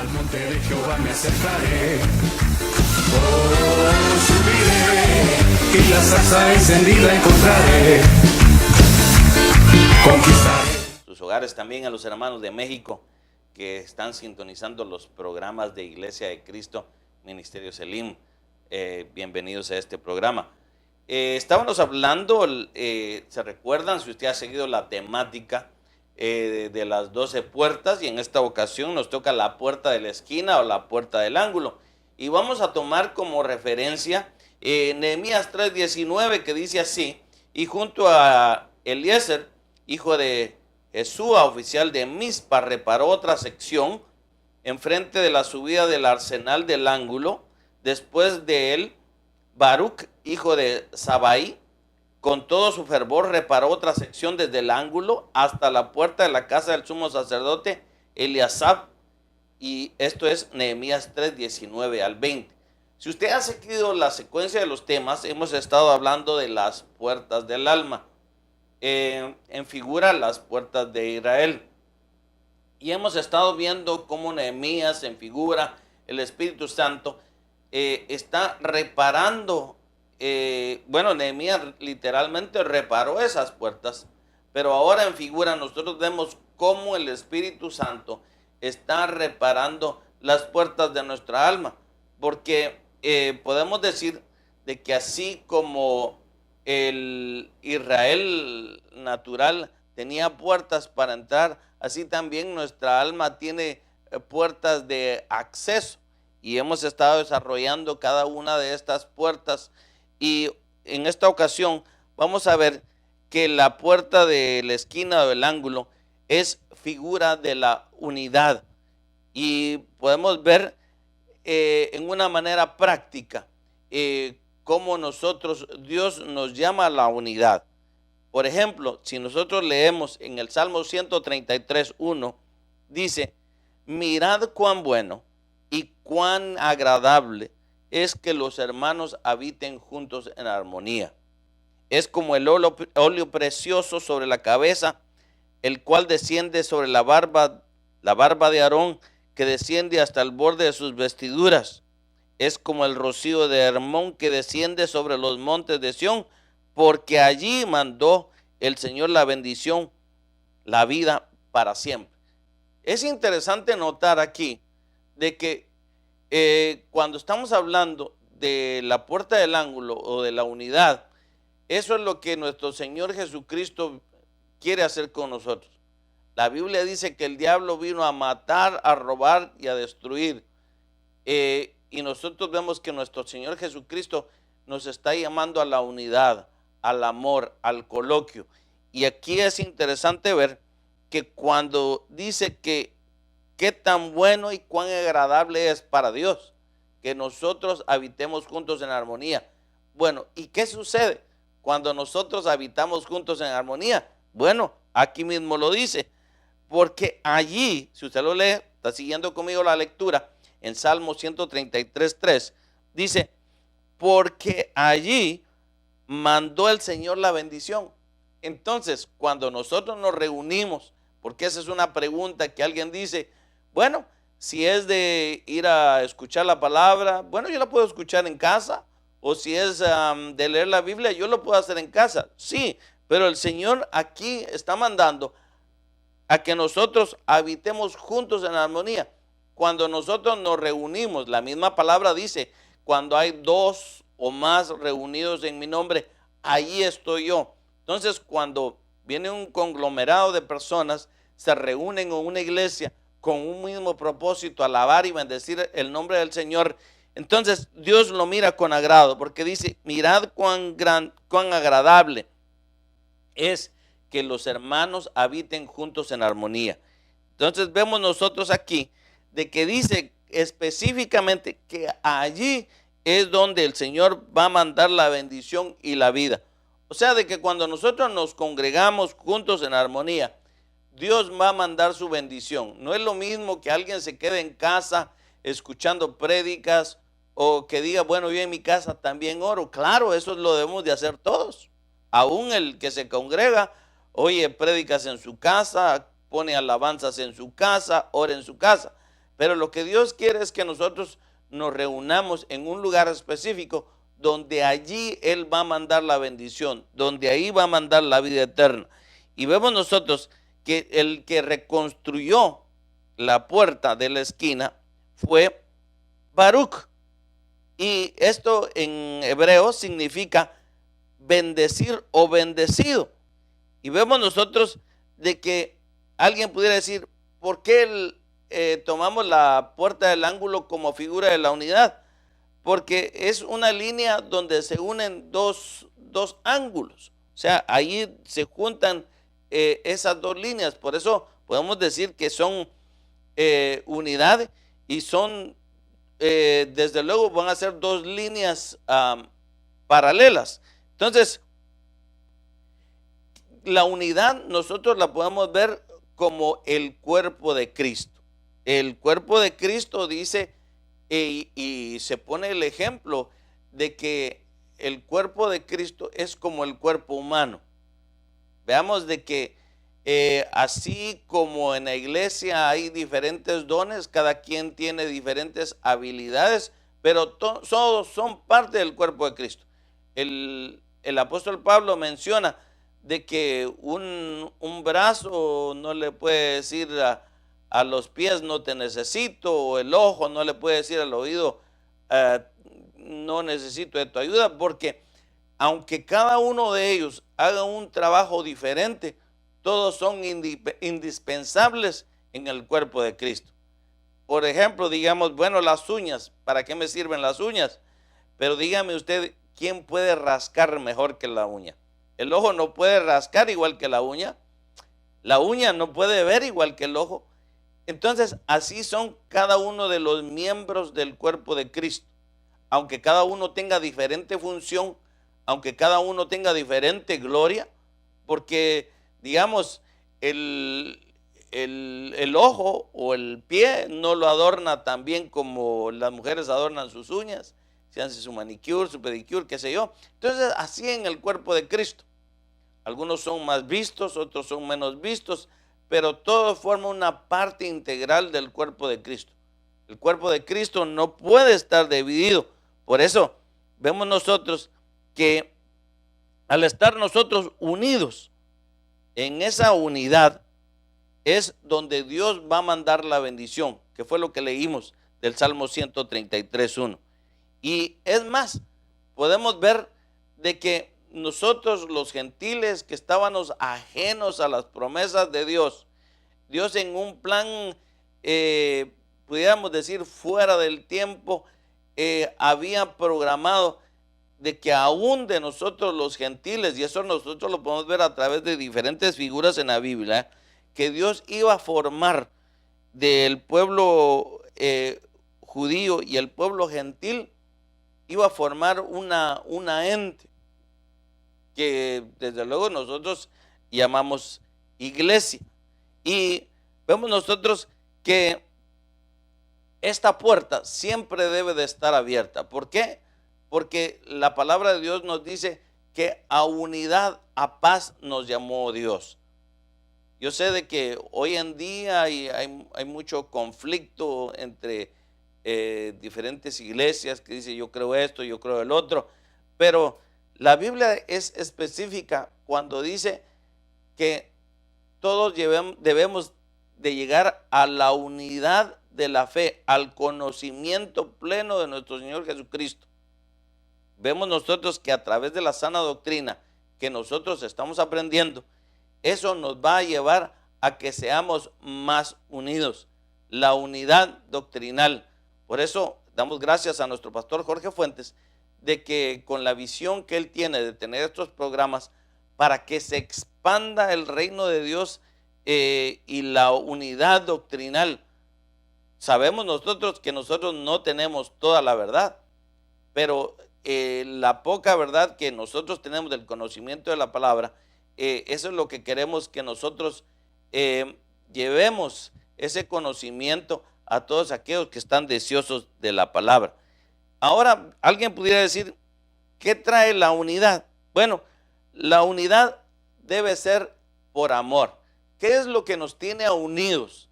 Al monte de Jehová me acercaré, oh, subiré, y la zarza encendida encontraré, conquistaré. Sus hogares también a los hermanos de México que están sintonizando los programas de Iglesia de Cristo, Ministerio Selim. Bienvenidos a este programa. Estábamos hablando, ¿se recuerdan? Si usted ha seguido la temática de las 12 puertas, y en esta ocasión nos toca la puerta de la esquina o la puerta del ángulo. Y vamos a tomar como referencia Nehemías 3:19, que dice así: y junto a Eliezer, hijo de Jesúa, oficial de Mizpa, reparó otra sección enfrente de la subida del arsenal del ángulo. Después de él, Baruch, hijo de Sabai, con todo su fervor, reparó otra sección desde el ángulo hasta la puerta de la casa del sumo sacerdote Eliasab. Y esto es Nehemías 3:19 al 20. Si usted ha seguido la secuencia de los temas, hemos estado hablando de las puertas del alma, en figura las puertas de Israel. Y hemos estado viendo cómo Nehemías, en figura el Espíritu Santo, está reparando. Nehemías literalmente reparó esas puertas, pero ahora en figura nosotros vemos cómo el Espíritu Santo está reparando las puertas de nuestra alma, porque podemos decir de que así como el Israel natural tenía puertas para entrar, así también nuestra alma tiene puertas de acceso, y hemos estado desarrollando cada una de estas puertas. Y en esta ocasión vamos a ver que la puerta de la esquina o del ángulo es figura de la unidad, y podemos ver en una manera práctica cómo Dios nos llama a la unidad. Por ejemplo, si nosotros leemos en el Salmo 133:1, dice: mirad cuán bueno y cuán agradable es que los hermanos habiten juntos en armonía. Es como el óleo precioso sobre la cabeza, el cual desciende sobre la barba de Aarón, que desciende hasta el borde de sus vestiduras. Es como el rocío de Hermón, que desciende sobre los montes de Sión, porque allí mandó el Señor la bendición, la vida para siempre. Es interesante notar aquí de que cuando estamos hablando de la puerta del ángulo o de la unidad, eso es lo que nuestro Señor Jesucristo quiere hacer con nosotros. La Biblia dice que el diablo vino a matar, a robar y a destruir. Y nosotros vemos que nuestro Señor Jesucristo nos está llamando a la unidad, al amor, al coloquio. Y aquí es interesante ver que cuando dice que qué tan bueno y cuán agradable es para Dios que nosotros habitemos juntos en armonía. Bueno, ¿y qué sucede cuando nosotros habitamos juntos en armonía? Bueno, aquí mismo lo dice, porque allí, si usted lo lee, está siguiendo conmigo la lectura, en Salmo 133:3, dice: porque allí mandó el Señor la bendición. Entonces, cuando nosotros nos reunimos, porque esa es una pregunta que alguien dice: bueno, si es de ir a escuchar la palabra, bueno, yo la puedo escuchar en casa, o si es de leer la Biblia, yo lo puedo hacer en casa. Sí, pero el Señor aquí está mandando a que nosotros habitemos juntos en armonía. Cuando nosotros nos reunimos, la misma palabra dice: cuando hay dos o más reunidos en mi nombre, ahí estoy yo. Entonces, cuando viene un conglomerado de personas, se reúnen en una iglesia con un mismo propósito, alabar y bendecir el nombre del Señor, entonces Dios lo mira con agrado, porque dice: mirad cuán agradable es que los hermanos habiten juntos en armonía. Entonces vemos nosotros aquí de que dice específicamente que allí es donde el Señor va a mandar la bendición y la vida. O sea, de que cuando nosotros nos congregamos juntos en armonía, Dios va a mandar su bendición. No es lo mismo que alguien se quede en casa escuchando prédicas, o que diga: bueno, yo en mi casa también oro. Claro, eso lo debemos de hacer todos. Aún el que se congrega, oye prédicas en su casa, pone alabanzas en su casa, ora en su casa. Pero lo que Dios quiere es que nosotros nos reunamos en un lugar específico donde allí Él va a mandar la bendición, donde ahí va a mandar la vida eterna. Y vemos nosotros que el que reconstruyó la puerta de la esquina fue Baruch. Y esto en hebreo significa bendecir o bendecido. Y vemos nosotros de que alguien pudiera decir, ¿por qué tomamos la puerta del ángulo como figura de la unidad? Porque es una línea donde se unen dos ángulos. O sea, ahí se juntan esas dos líneas. Por eso podemos decir que son unidad y son, desde luego, van a ser dos líneas paralelas. Entonces, la unidad nosotros la podemos ver como el cuerpo de Cristo. El cuerpo de Cristo dice, y se pone el ejemplo de que el cuerpo de Cristo es como el cuerpo humano. Veamos de que así como en la iglesia hay diferentes dones, cada quien tiene diferentes habilidades, pero todos son parte del cuerpo de Cristo. El apóstol Pablo menciona de que un brazo no le puede decir a los pies no te necesito, o el ojo no le puede decir al oído no necesito de tu ayuda, porque aunque cada uno de ellos haga un trabajo diferente, todos son indispensables en el cuerpo de Cristo. Por ejemplo, digamos, bueno, las uñas, ¿para qué me sirven las uñas? Pero dígame usted, ¿quién puede rascar mejor que la uña? El ojo no puede rascar igual que la uña no puede ver igual que el ojo. Entonces, así son cada uno de los miembros del cuerpo de Cristo. Aunque cada uno tenga diferente función, aunque cada uno tenga diferente gloria, porque, digamos, el ojo o el pie no lo adorna tan bien como las mujeres adornan sus uñas, se hace su manicure, su pedicure, qué sé yo. Entonces, así en el cuerpo de Cristo. Algunos son más vistos, otros son menos vistos, pero todo forma una parte integral del cuerpo de Cristo. El cuerpo de Cristo no puede estar dividido. Por eso vemos nosotros que al estar nosotros unidos en esa unidad es donde Dios va a mandar la bendición, que fue lo que leímos del Salmo 133:1. Y es más, podemos ver de que nosotros los gentiles que estábamos ajenos a las promesas de Dios, Dios en un plan, pudiéramos decir, fuera del tiempo, había programado de que aún de nosotros los gentiles, y eso nosotros lo podemos ver a través de diferentes figuras en la Biblia, que Dios iba a formar del pueblo judío y el pueblo gentil, iba a formar una ente que desde luego nosotros llamamos iglesia. Y vemos nosotros que esta puerta siempre debe de estar abierta. ¿Por qué? Porque la palabra de Dios nos dice que a unidad, a paz nos llamó Dios. Yo sé de que hoy en día hay mucho conflicto entre diferentes iglesias que dicen yo creo esto, yo creo el otro, pero la Biblia es específica cuando dice que todos debemos de llegar a la unidad de la fe, al conocimiento pleno de nuestro Señor Jesucristo. Vemos nosotros que a través de la sana doctrina que nosotros estamos aprendiendo, eso nos va a llevar a que seamos más unidos, la unidad doctrinal. Por eso damos gracias a nuestro pastor Jorge Fuentes de que con la visión que él tiene de tener estos programas para que se expanda el reino de Dios y la unidad doctrinal. Sabemos nosotros que nosotros no tenemos toda la verdad, pero la poca verdad que nosotros tenemos del conocimiento de la palabra, eso es lo que queremos que nosotros llevemos ese conocimiento a todos aquellos que están deseosos de la palabra. Ahora, alguien pudiera decir, ¿qué trae la unidad? Bueno, la unidad debe ser por amor. ¿Qué es lo que nos tiene unidos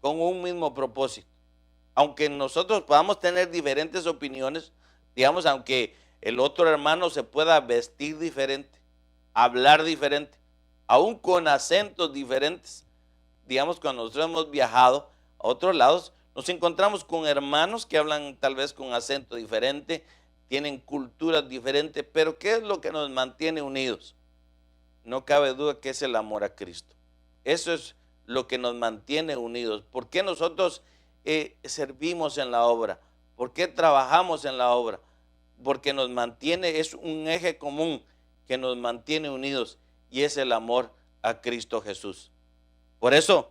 con un mismo propósito? aunque nosotros podamos tener diferentes opiniones, digamos, aunque el otro hermano se pueda vestir diferente, hablar diferente, aún con acentos diferentes, digamos, cuando nosotros hemos viajado a otros lados, nos encontramos con hermanos que hablan tal vez con acento diferente, tienen culturas diferentes, pero ¿qué es lo que nos mantiene unidos? No cabe duda que es el amor a Cristo. Eso es lo que nos mantiene unidos. ¿Por qué nosotros servimos en la obra? ¿Por qué trabajamos en la obra? Porque nos mantiene, es un eje común que nos mantiene unidos y es el amor a Cristo Jesús. Por eso,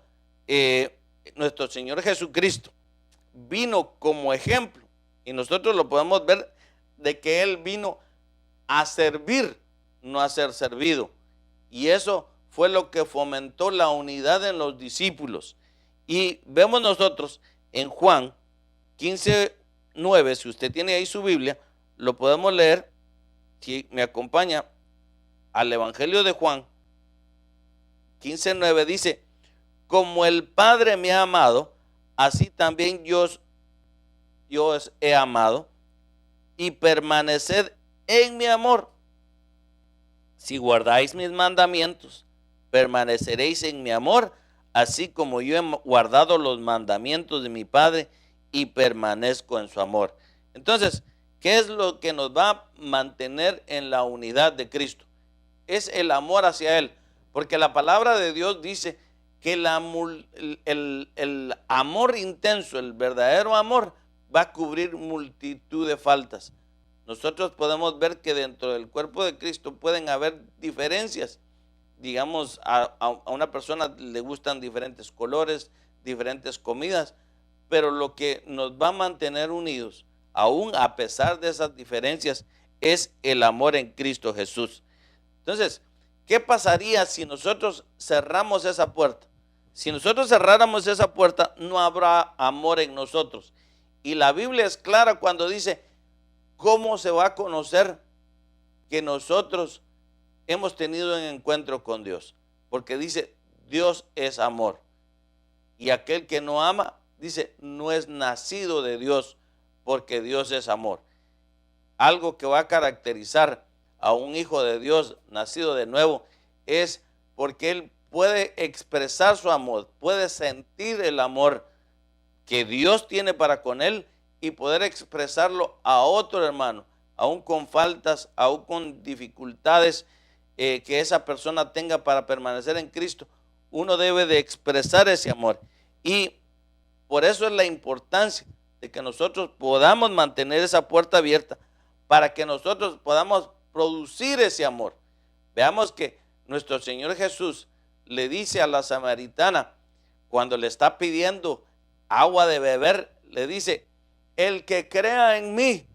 nuestro Señor Jesucristo vino como ejemplo y nosotros lo podemos ver de que Él vino a servir, no a ser servido. Y eso fue lo que fomentó la unidad en los discípulos. Y vemos nosotros en Juan 15:9, si usted tiene ahí su Biblia, lo podemos leer, si me acompaña al Evangelio de Juan 15:9, dice: como el Padre me ha amado, así también yo os he amado, y permaneced en mi amor. Si guardáis mis mandamientos, permaneceréis en mi amor, así como yo he guardado los mandamientos de mi Padre y permanezco en su amor. Entonces, ¿qué es lo que nos va a mantener en la unidad de Cristo? Es el amor hacia Él, porque la palabra de Dios dice que el amor intenso, el verdadero amor, va a cubrir multitud de faltas. Nosotros podemos ver que dentro del cuerpo de Cristo pueden haber diferencias. Digamos, a una persona le gustan diferentes colores, diferentes comidas, pero lo que nos va a mantener unidos, aún a pesar de esas diferencias, es el amor en Cristo Jesús. Entonces, ¿qué pasaría si nosotros cerramos esa puerta? Si nosotros cerráramos esa puerta, no habrá amor en nosotros. Y la Biblia es clara cuando dice: ¿cómo se va a conocer que nosotros hemos tenido un encuentro con Dios? Porque dice, Dios es amor. Y aquel que no ama, dice, no es nacido de Dios, porque Dios es amor. Algo que va a caracterizar a un hijo de Dios nacido de nuevo es porque él puede expresar su amor, puede sentir el amor que Dios tiene para con él y poder expresarlo a otro hermano, aún con faltas, aún con dificultades que esa persona tenga para permanecer en Cristo. Uno debe de expresar ese amor, y por eso es la importancia de que nosotros podamos mantener esa puerta abierta para que nosotros podamos producir ese amor. Veamos que nuestro Señor Jesús le dice a la samaritana, cuando le está pidiendo agua de beber, le dice: el que crea en mí,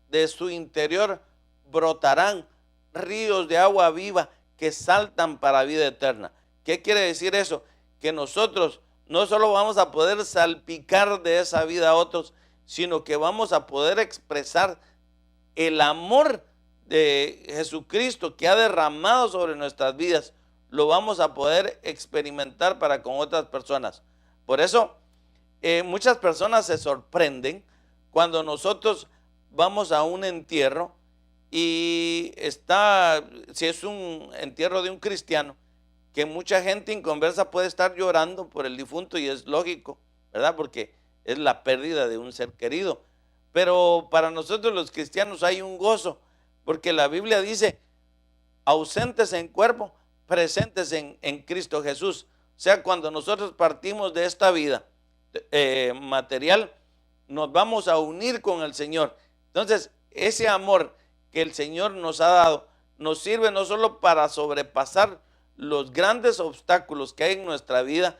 de su interior brotarán ríos de agua viva que saltan para vida eterna. ¿Qué quiere decir eso? Que nosotros no solo vamos a poder salpicar de esa vida a otros, sino que vamos a poder expresar el amor de Jesucristo que ha derramado sobre nuestras vidas. Lo vamos a poder experimentar para con otras personas. Por eso muchas personas se sorprenden cuando nosotros vamos a un entierro y si es un entierro de un cristiano, que mucha gente inconversa puede estar llorando por el difunto, y es lógico, ¿verdad? Porque es la pérdida de un ser querido. Pero para nosotros los cristianos hay un gozo, porque la Biblia dice: ausentes en cuerpo, presentes en Cristo Jesús. O sea, cuando nosotros partimos de esta vida material, nos vamos a unir con el Señor. Entonces, ese amor que el Señor nos ha dado nos sirve no solo para sobrepasar los grandes obstáculos que hay en nuestra vida,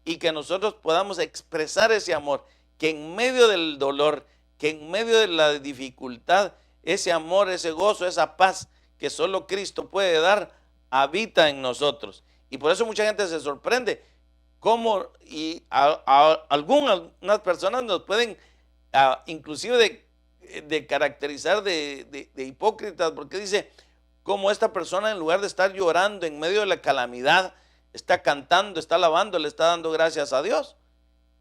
y que nosotros podamos expresar ese amor, que en medio del dolor, que en medio de la dificultad, ese amor, ese gozo, esa paz que solo Cristo puede dar, habita en nosotros. Y por eso mucha gente se sorprende cómo, y algunas personas nos pueden inclusive de caracterizar de hipócritas, porque dice: cómo esta persona, en lugar de estar llorando en medio de la calamidad, está cantando, está alabando, le está dando gracias a Dios.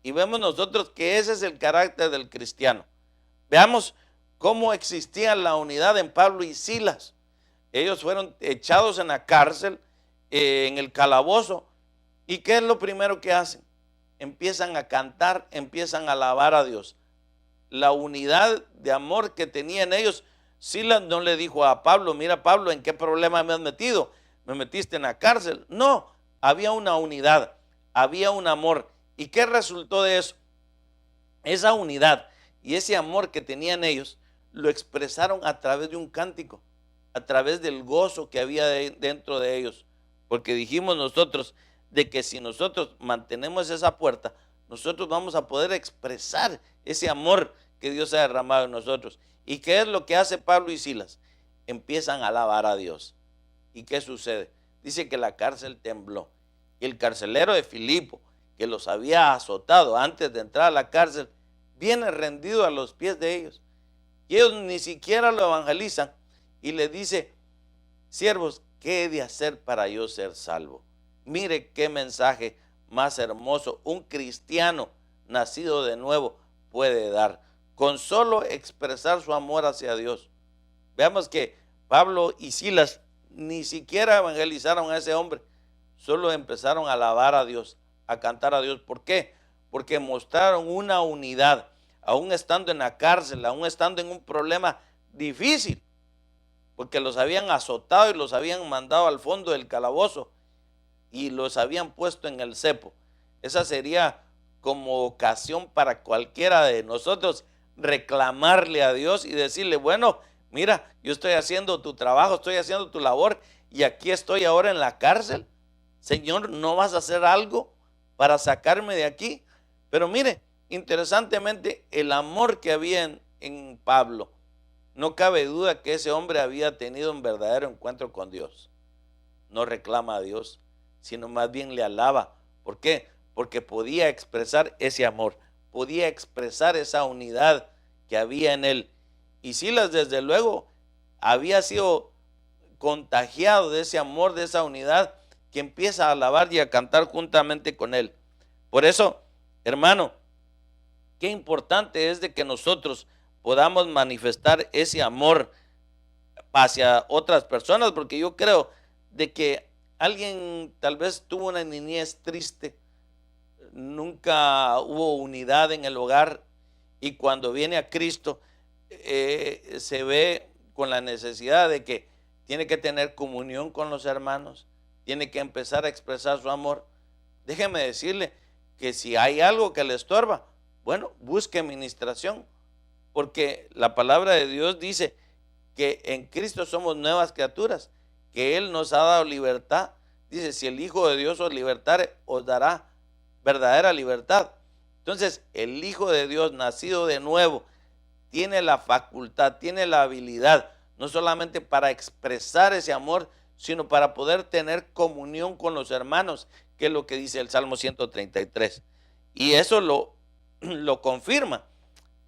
Y vemos nosotros que ese es el carácter del cristiano. Veamos cómo existía la unidad en Pablo y Silas. Ellos fueron echados en la cárcel, en el calabozo. ¿Y qué es lo primero que hacen? Empiezan a cantar, empiezan a alabar a Dios. La unidad de amor que tenían ellos. Silas no le dijo a Pablo, mira Pablo, ¿en qué problema me has metido? ¿Me metiste en la cárcel? No, había una unidad, había un amor. ¿Y qué resultó de eso? Esa unidad y ese amor que tenían ellos lo expresaron a través de un cántico, a través del gozo que había dentro de ellos. Porque dijimos nosotros de que si nosotros mantenemos esa puerta, nosotros vamos a poder expresar ese amor que Dios ha derramado en nosotros. ¿Y qué es lo que hace Pablo y Silas? Empiezan a alabar a Dios. ¿Y qué sucede? Dice que la cárcel tembló. Y el carcelero de Filipo, que los había azotado antes de entrar a la cárcel, viene rendido a los pies de ellos. Y ellos ni siquiera lo evangelizan. Y le dice, siervos, ¿qué he de hacer para yo ser salvo? Mire qué mensaje más hermoso un cristiano nacido de nuevo puede dar, con solo expresar su amor hacia Dios. Veamos que Pablo y Silas ni siquiera evangelizaron a ese hombre, solo empezaron a alabar a Dios, a cantar a Dios. ¿Por qué? Porque mostraron una unidad, aún estando en la cárcel, aún estando en un problema difícil, porque los habían azotado y los habían mandado al fondo del calabozo y los habían puesto en el cepo. Esa sería como ocasión para cualquiera de nosotros reclamarle a Dios y decirle, bueno, mira, yo estoy haciendo tu trabajo, estoy haciendo tu labor y aquí estoy ahora en la cárcel. Señor, ¿no vas a hacer algo para sacarme de aquí? Pero mire, interesantemente, el amor que había en Pablo, no cabe duda que ese hombre había tenido un verdadero encuentro con Dios. No reclama a Dios, sino más bien le alaba. ¿Por qué? Porque podía expresar ese amor, podía expresar esa unidad que había en él. Y Silas, desde luego, había sido contagiado de ese amor, de esa unidad, que empieza a alabar y a cantar juntamente con él. Por eso, hermano, qué importante es de que nosotros podamos manifestar ese amor hacia otras personas, porque yo creo de que alguien tal vez tuvo una niñez triste, nunca hubo unidad en el hogar y cuando viene a Cristo se ve con la necesidad de que tiene que tener comunión con los hermanos, tiene que empezar a expresar su amor. Déjeme decirle que si hay algo que le estorba, bueno, busque ministración, porque la palabra de Dios dice que en Cristo somos nuevas criaturas, que Él nos ha dado libertad. Dice, si el Hijo de Dios os libertare, os dará verdadera libertad. Entonces, el Hijo de Dios nacido de nuevo tiene la facultad, tiene la habilidad, no solamente para expresar ese amor, sino para poder tener comunión con los hermanos, que es lo que dice el Salmo 133. Y eso lo confirma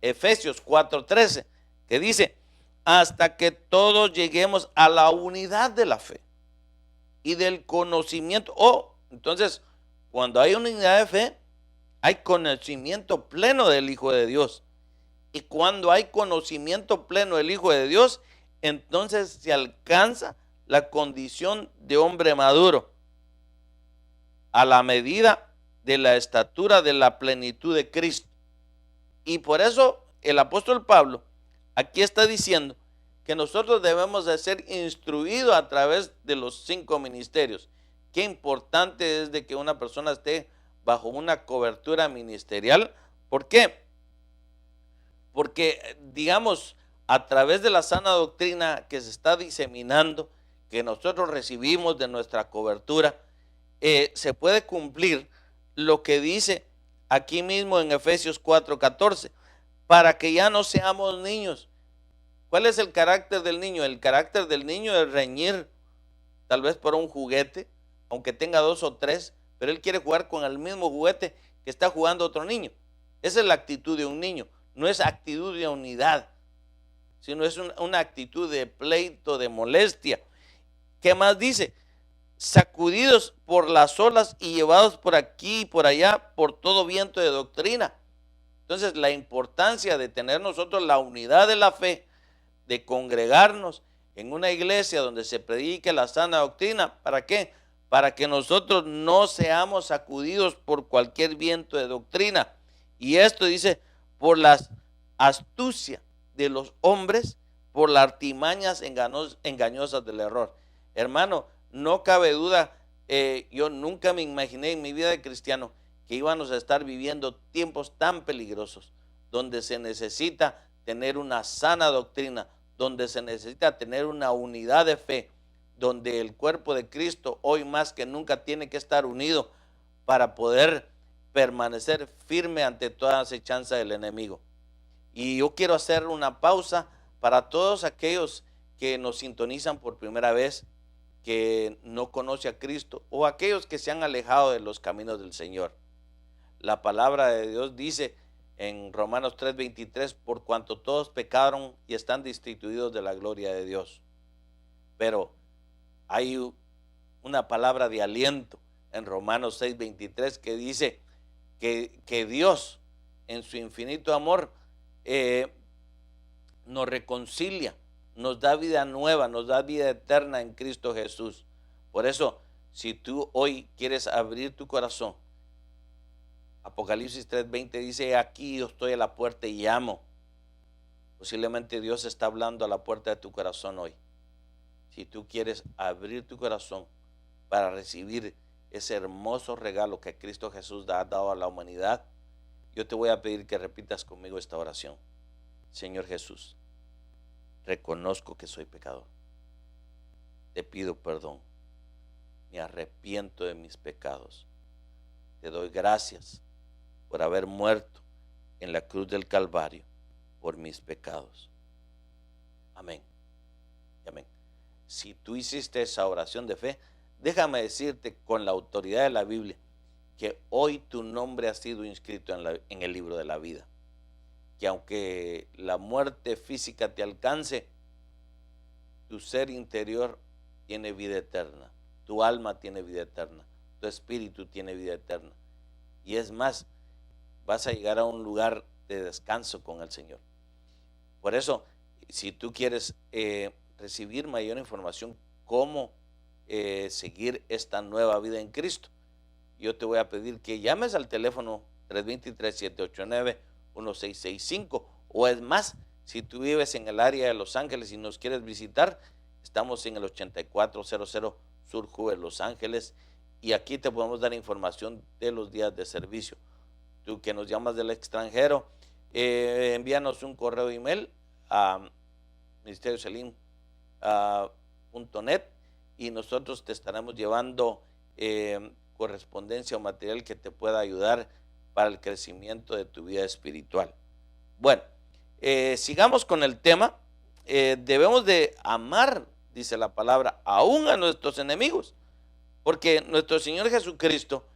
Efesios 4:13, que dice, hasta que todos lleguemos a la unidad de la fe y del conocimiento. Entonces, cuando hay una unidad de fe, hay conocimiento pleno del Hijo de Dios. Y cuando hay conocimiento pleno del Hijo de Dios, entonces se alcanza la condición de hombre maduro, a la medida de la estatura de la plenitud de Cristo. Y por eso el apóstol Pablo aquí está diciendo que nosotros debemos de ser instruidos a través de los 5 ministerios. Qué importante es de que una persona esté bajo una cobertura ministerial. ¿Por qué? Porque, digamos, a través de la sana doctrina que se está diseminando, que nosotros recibimos de nuestra cobertura, se puede cumplir lo que dice aquí mismo en Efesios 4:14, para que ya no seamos niños. ¿Cuál es el carácter del niño? El carácter del niño es reñir, tal vez por un juguete, aunque tenga 2 o 3, pero él quiere jugar con el mismo juguete que está jugando otro niño. Esa es la actitud de un niño, no es actitud de unidad, sino es una actitud de pleito, de molestia. ¿Qué más dice? sacudidos por las olas y llevados por aquí y por allá por todo viento de doctrina. Entonces, la importancia de tener nosotros la unidad de la fe, de congregarnos en una iglesia donde se predique la sana doctrina. ¿Para qué? Para que nosotros no seamos sacudidos por cualquier viento de doctrina. Y esto dice, por la astucia de los hombres, por las artimañas engañosas del error. Hermano, no cabe duda, yo nunca me imaginé en mi vida de cristiano que íbamos a estar viviendo tiempos tan peligrosos, donde se necesita tener una sana doctrina, donde se necesita tener una unidad de fe, donde el cuerpo de Cristo hoy más que nunca tiene que estar unido para poder permanecer firme ante toda acechanza del enemigo. Y yo quiero hacer una pausa para todos aquellos que nos sintonizan por primera vez, que no conoce a Cristo, o aquellos que se han alejado de los caminos del Señor. La palabra de Dios dice en Romanos 3:23, por cuanto todos pecaron y están destituidos de la gloria de Dios. Pero hay una palabra de aliento en Romanos 6:23 que dice que Dios en su infinito amor nos reconcilia, nos da vida nueva, nos da vida eterna en Cristo Jesús. Por eso, si tú hoy quieres abrir tu corazón, Apocalipsis 3:20 dice, aquí yo estoy a la puerta y llamo. Posiblemente Dios está hablando a la puerta de tu corazón hoy. Si tú quieres abrir tu corazón para recibir ese hermoso regalo que Cristo Jesús ha dado a la humanidad, yo te voy a pedir que repitas conmigo esta oración. Señor Jesús, reconozco que soy pecador. Te pido perdón. Me arrepiento de mis pecados. Te doy gracias por haber muerto en la cruz del Calvario por mis pecados. Amén. Amén. Si tú hiciste esa oración de fe, déjame decirte con la autoridad de la Biblia que hoy tu nombre ha sido inscrito en el libro de la vida. Que aunque la muerte física te alcance, tu ser interior tiene vida eterna, tu alma tiene vida eterna, tu espíritu tiene vida eterna. Y es más, vas a llegar a un lugar de descanso con el Señor. Por eso, si tú quieres recibir mayor información, cómo seguir esta nueva vida en Cristo, yo te voy a pedir que llames al teléfono 323-789-1665, o es más, si tú vives en el área de Los Ángeles y nos quieres visitar, estamos en el 8400 Sur Juve, Los Ángeles, y aquí te podemos dar información de los días de servicio. Tú que nos llamas del extranjero, envíanos un correo email a ministerioselim.net y nosotros te estaremos llevando correspondencia o material que te pueda ayudar para el crecimiento de tu vida espiritual. Bueno, sigamos con el tema. Debemos de amar, dice la palabra, aún a nuestros enemigos, porque nuestro Señor Jesucristo,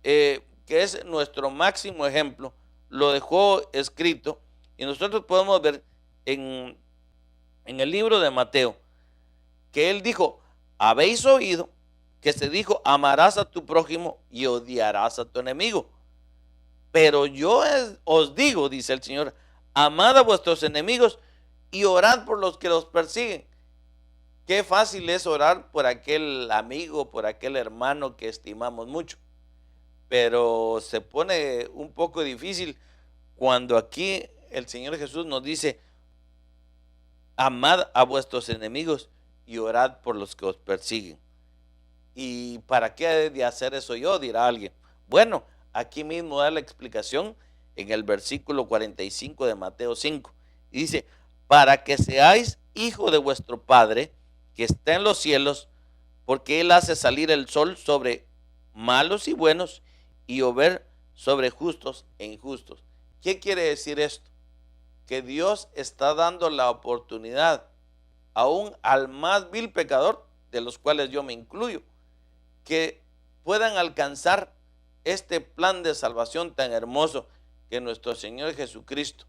que es nuestro máximo ejemplo, lo dejó escrito, y nosotros podemos ver en el libro de Mateo que Él dijo, habéis oído que se dijo, amarás a tu prójimo y odiarás a tu enemigo. Pero yo os digo, dice el Señor, amad a vuestros enemigos y orad por los que los persiguen. Qué fácil es orar por aquel amigo, por aquel hermano que estimamos mucho. Pero se pone un poco difícil cuando aquí el Señor Jesús nos dice, amad a vuestros enemigos y orad por los que os persiguen. ¿Y para qué he de hacer eso yo?, dirá alguien. Bueno, aquí mismo da la explicación en el versículo 45 de Mateo 5. Y dice, para que seáis hijos de vuestro Padre que está en los cielos, porque Él hace salir el sol sobre malos y buenos y llover sobre justos e injustos. ¿Qué quiere decir esto? Que Dios está dando la oportunidad aún al más vil pecador, de los cuales yo me incluyo, que puedan alcanzar este plan de salvación tan hermoso que nuestro Señor Jesucristo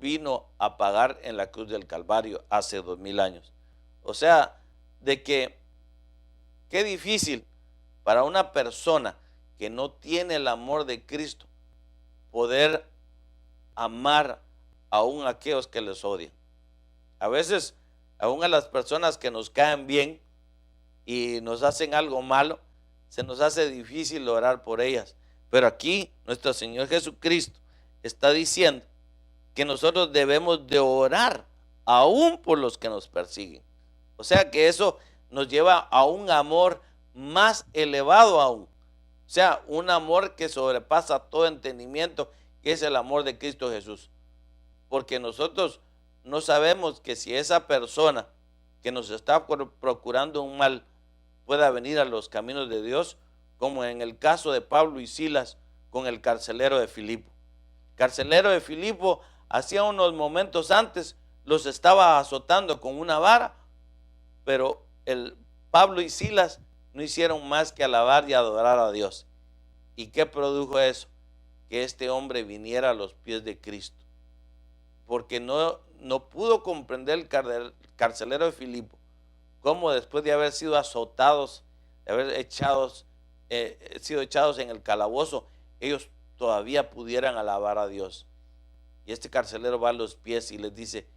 vino a pagar en la cruz del Calvario hace 2000 años. O sea, de que Qué difícil para una persona que no tiene el amor de Cristo poder amar aún a aquellos que les odian. A veces, aún a las personas que nos caen bien y nos hacen algo malo, se nos hace difícil orar por ellas. Pero aquí nuestro Señor Jesucristo está diciendo que nosotros debemos de orar aún por los que nos persiguen. O sea que eso nos lleva a un amor más elevado aún. O sea, un amor que sobrepasa todo entendimiento, que es el amor de Cristo Jesús. Porque nosotros no sabemos que si esa persona que nos está procurando un mal pueda venir a los caminos de Dios, como en el caso de Pablo y Silas con el carcelero de Filipo. El carcelero de Filipo, hacía unos momentos antes, los estaba azotando con una vara, pero Pablo y Silas no hicieron más que alabar y adorar a Dios. ¿Y qué produjo eso? Que este hombre viniera a los pies de Cristo, porque no pudo comprender el carcelero de Filipo cómo después de haber sido azotados, de haber sido echados en el calabozo, ellos todavía pudieran alabar a Dios. Y este carcelero va a los pies y les dice: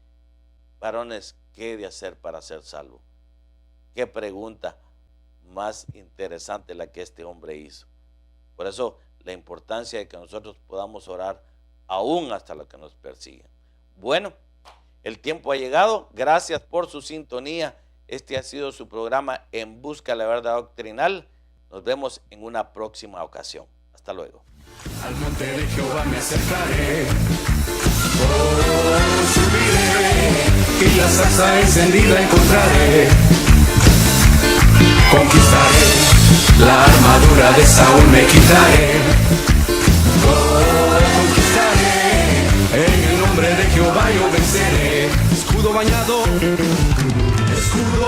varones, ¿qué he de hacer para ser salvo? Qué pregunta más interesante la que este hombre hizo. Por eso la importancia de que nosotros podamos orar aún hasta los que nos persiguen. Bueno, el tiempo ha llegado. Gracias por su sintonía. Este ha sido su programa En Busca de la Verdad Doctrinal. Nos vemos en una próxima ocasión. Hasta luego. Al monte de Jehová me acercaré, subiré, y la zarza encendida encontraré. Conquistaré, la armadura de Saúl me quitaré. Conquistaré, en el nombre de Jehová yo venceré. Escudo bañado, escudo